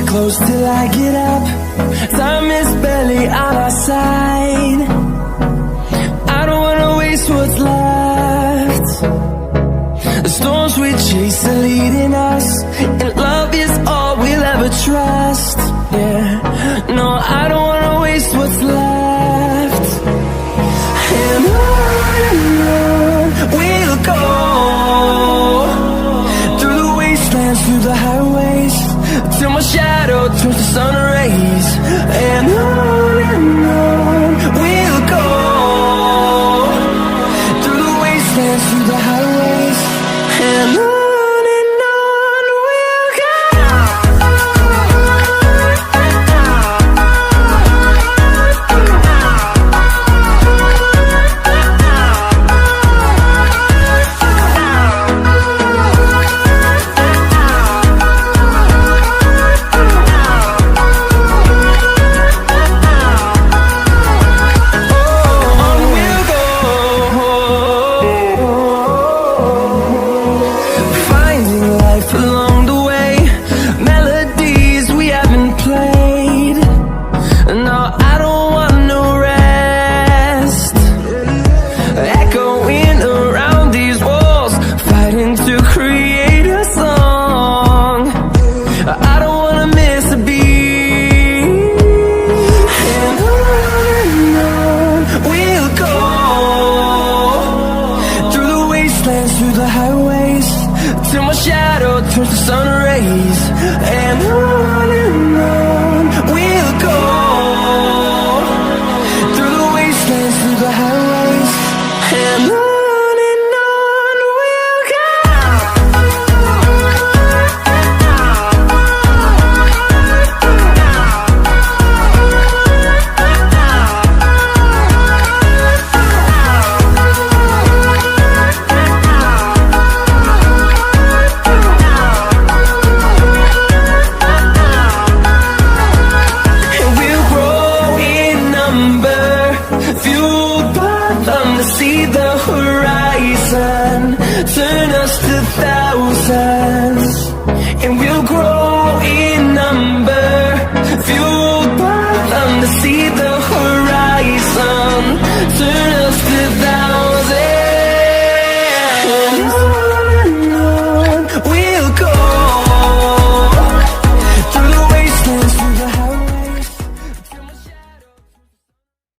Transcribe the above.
close till I get up. Time is barely on our side. I don't wanna waste what's left. The storms we chase are leading us, and love is all we'll ever trust. Yeah, no, I don't wanna waste what's left. And on we'll go, through the wastelands, through the highways, till my shadow turns to sun rays. And on we'll go, through the wastelands, through the highways, and on we'll go. Along the way, melodies we haven't played. No, I don't want no rest. Echoing around these walls, fighting to create a song. I don't wanna miss a beat. And on we'll go, through the wastelands, through the highways, till my shadow turns to sun rays. And on we'll go, through the wastelands, through the highways, and on we'll go. Fueled by them to see the horizon, turn us to thousands.